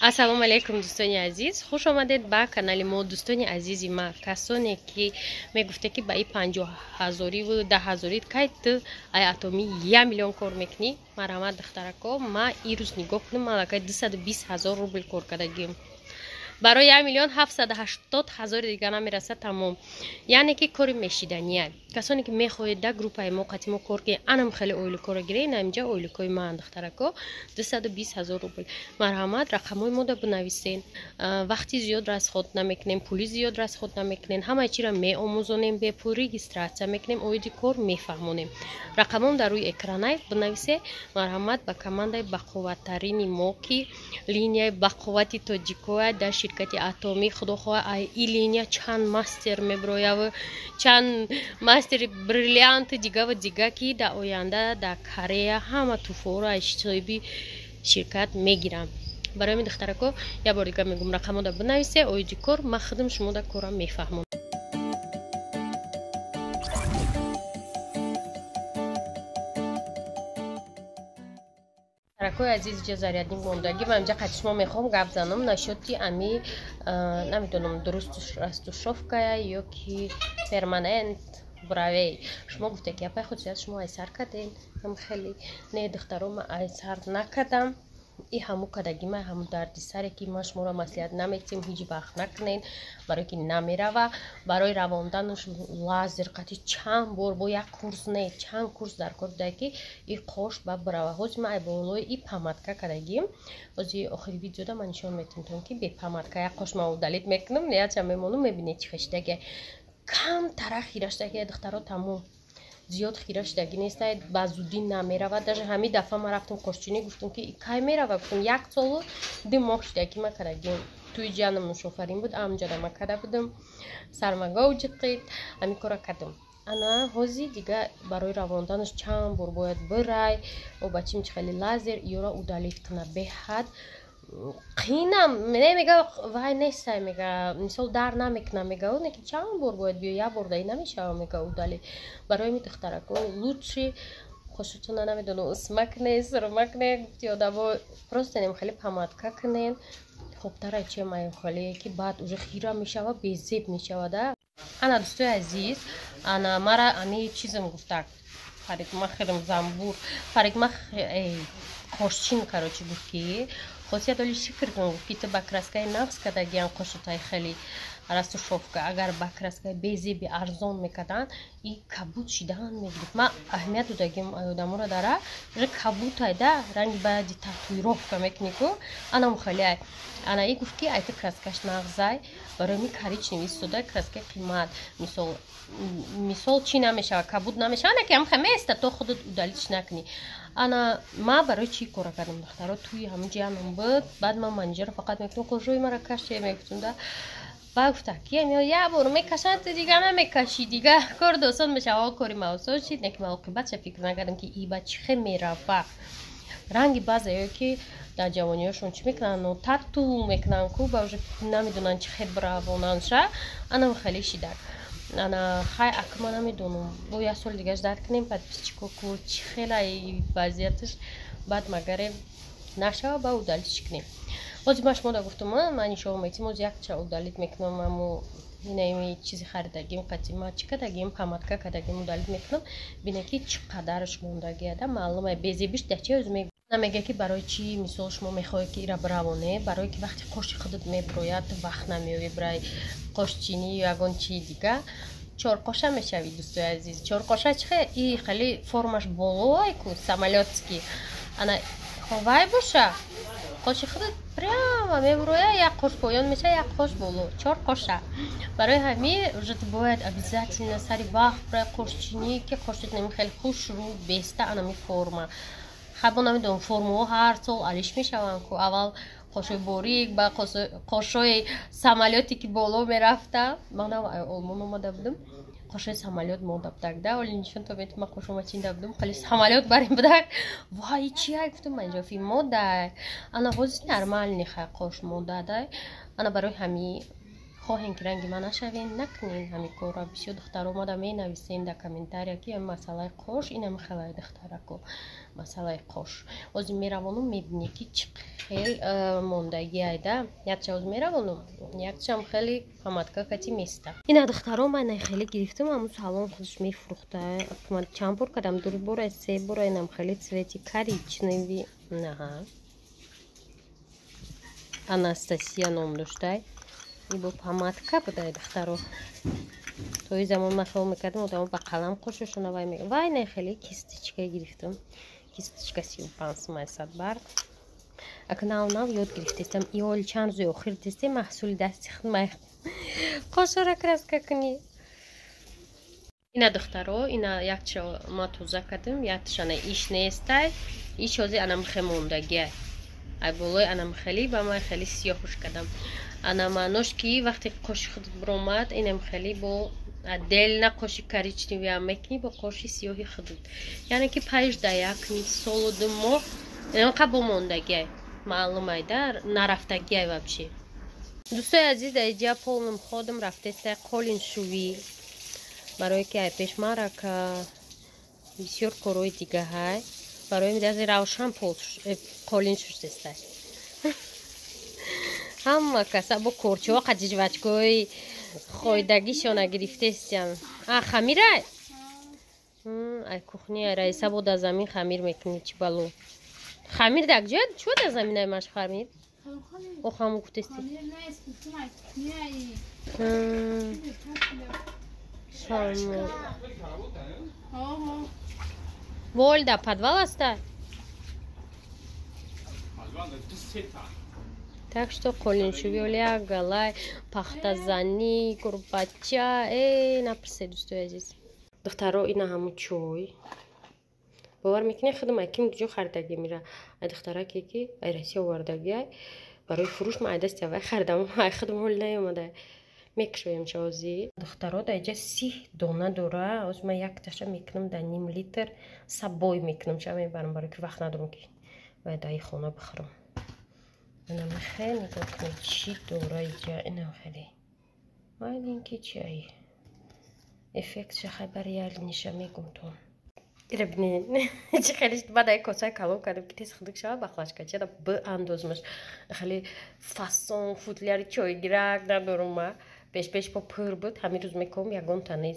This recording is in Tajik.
ассалому алейкум дӯстони азиз, хуш омадед ба канали мо. дӯстони азизи ма, касоне ки мегуфте ки ба и 50,000-ву 10,000 кайт ай атоми 1 миллион кор мекунӣ, марҳамат духтарако, ма ирӯз нигоҳ кунем малакай 220,000 рубл кор кардагим. барои 1 миллион 780,000 дига намераса тамом. яъне ки кори мешиданияй. касоне ки мехоҳед да группаи мо қатъи мо кор ки анам хеле ойлукора гирен, инҷа ойлукои ман духтарако 220,000 рубл. марҳамат рақамои мо да бинависен. вақти зиёд расход намекунем, пули зиёд расход намекунем, ҳамаи чиро меомӯзонем, бепул регистратсия мекунем, оиди кор мефаҳмонем. рақамом дар рӯи экранай бинависе. марҳамат ба командаи бақувваттарини мо ки линияи бақуввати тоҷикоя дар ширкати атомӣ, худо хоҳа ай и линия чанд мастер меброяв, чанд мастери бриллиант дига ва дига ки дар оянда дар Корея ҳама туфора иштироби ширкат мегирам. барои ми духтарако я бор дига мегум рақамода бинависе, оиди кор ма худам шумода кора мефаҳмонам. ракои азиз ҷа зарядни мондагӣ ва инҷа қатъи шумо мехоҳам гап занам насhoти ами намедонам дуруст растушовкая ё ки перманент бравей. шумо гуфте ки япай худсият шумо айсар карден, ам хеле не духтаро ма айсар накардам. и ҳаму кадаги ма ҳаму дарди саре ки ма шуморо маслиҳат наметим ҳеҷ вақт накунен, барое ки намерава. барои равонданаш лазер қатъи чанд бор бо як курс не чанд курс дар кор будае ки и qosh ба брава. ҳози ма ай болои и памадка кадагим. ҳози охири видеода ман нишон метинтон ки бе памадка як qosh ма удалит мекунам, неяча мемонам, мебинед чӣ хештаге кам тара хираштаге духтаро тамом. зиёд хира шудаги нестае, ба зудӣ намеравад. даже ҳамин дафъа ма рафтам қошчинӣ, гуфтам ки кай мерава, гуфтам 1 солу 2 моҳ шудаги ма кардагим. туи ҷанам нушофарин буд, амҷада ма када будам, сармагов ҷиқид, ҳамин кора кардам. ана ҳози дига барои равонданаш чанд бор бояд бирай, обачим чихели лазер иёра удалит куна беҳад қинам немега вай нестай, мега мисол дар намекунам, мега неки чанд бор бояд биё, як бор дай намешава, мега удали. барои ми духтаракон лучши хошутона намедонам усмакне сурмакне гуфти одамо просто нем хеле памадка кунен хубтара чем ай хеле ки баъд уже хира мешава, безеб мешава да. ана дӯстои азиз, ана мара ани чизам гуфтак фаридма хелем замбур фаридма қошчин карочи гуфт ки خاصیت ولی شکر کنم که تو بکراسکای نقص کردگیان قشتای خیلی رستوشوفکا اگر بکراسکای بیزی بی ارزان میکردن این کبوت شدن میگیرد. ما اهمیت دادگیم آدمو را داره که کبوت ایده رنگ بعدی تاتویروفکا میکنی کو انا مخالی انا ای گفت که ایت کراسکاش نقصای برای می کاریچ نویسوده کراسکای قیمت مثال چی نمیشه کبوت نمیشه نه که هم خمیسته تو خودت удалиш نکنی. ана ма барои чӣ кора кардам духтаро туи ҳамин ҷамъ буд. баъд ман манеҷаро фақат мегуфтам қошои мара каше мегуфтам да. баъд гуфта ки як бор мекашад дига намекашӣ, дига кор досон мешава. кори ма осон шид, не ки ман оқибатша фикр накардам ки и ба чихе мерава. ранги баъзеё ки дар ҷавониҳошон чӣ мекунанд, тату мекунанд ку ба уже намедонанд чихе биравонандша. анам хеле шидак ана хай акма намедонам бо як соли дигаш дард кунем подписчико ку чӣ хела вазъияташ баъд магаре нашава ба удалитш кунем. ҳозир ма шумо да гуфтам ман шумо метим ҳозир якча удалит мекунам. аммо инами чизи харидагим қатъи ма чӣ кардагим памадка кардагим удалит мекунам. бина ки чӣ қадараш мондагиада маълума безебиш дачи оз мегӯ намега ки барои чӣ мисол шумо мехоҳед ки ира биравоне, барое ки вақти қоши худат меброяд вақт намеёвӣ барои қошчинӣ ё ягон чии дига. чорқоша мешавӣ дӯстои азиз. чорқоша чихе и хеле формаш болой ку самолётский ана ховай боша қоши худат прямо меброя, як қош поён меша, як қош боло. чорқоша барои ҳамин уже бояд обязательно сари вақт барои қошчинӣ ки қошит неми хеле хушрӯ беста анами форма. хабо намедонам формаҳо ҳар сол алиш мешаванд ку аввал қошои борик ба қошои самолёте ки боло мерафта. ман олмон омада будам қошои самолёт мода будак да. оли нишон то метума қошома чинда будам хали самолёт барем будак. вай чи ай гуфтам манҷофи мода ана ҳозир нормальни хай қош мода да. ана барои ҳамин خواهین که رنگ من نشوین نکنین همین کارا. بسیار دخترها اومده می نویسین در کامنتاریا که این مسئله قوش اینم خیلی دخترکو مسئله قوش از میروانم میبینی که خیلی موندگی ایده یکچه از میروانم یکچه هم خیلی پامادکا کتی میسته. این دخترها من خیلی گرفتم اما سالن خودش میفروخته که من چند بار کردم دور بار سه بار اینم خیلی цветی коричневый نه Анастасия nom داشته این با پامادکا بوده دخترها توی زمان من خیلی میکردم و با قلم خوششون وای میگم وای نه خیلی کیستیچکا گرفتم کیستیچکا 35 میصد بار اکنون یاد گرفتم ایول چند روز آخر دسته محصول دستی خدمت قاشورا краска کنی این دخترها این یک چه ما توزه کردم یک تشانه ایش نیسته ایش هزی انم خموندگی ای بولای انم خیلی با ما خیلی سیاه خوش کردم انم نوش کی وقتی قش خود برآمد اینم خیلی با دل نه قشی коричневый هم میکنی با قشی سیاهی خود یعنی که 5 یک سال دو ماه این قبل موندگی معلوم ایده نرفتگی вообще دوستای عزیز در اینجا полным ходом رفته قولین شوی برای که پیشمرا که بسیار کارهای دیگه های برای میدازی روشن قولین شوشته همه کسا با کرچه ها قدیج وچگوی خویدگیشون گرفته استیم خمیره ای کخنی رئیسه بود از زمین خمیر میکنی چی بلو خمیر دک جد چو در زمین های ماش خمیر او خمو کتستی Воль да подвал оставь. Так что колинчувиоля, галай, пахтазани, курпача, напрсе دوستای عزیز. دخترها اینا همون چوی. باور میکنی خودم اکیم جو خریدگی میره. دخترها که ایرسی آوردگی برای فروش ما دست و خریدم خودم حال نیومده. میکشویم چازی دخترها در اینجا 30 دانه داره از من یک تاشه میکنم در نیم لیتر سبای میکنم چه میبرم برای که وقت ندارم که و در این خانه بخورم اینم خیلی نگاه کنید چی داره اینجا اینم خیلی باید اینکه چی ای افکت چه خبری هر نیشه میگم تون ایره بینین چه خیلیش بعد ای کاسای کلو کردم که تیز خودک شود بخلاش که چه دا به اندازمش خیلی فاسون فوتلیاری چای گرگ ندارم پیش با پر بود همین روز میکنم یکان تنه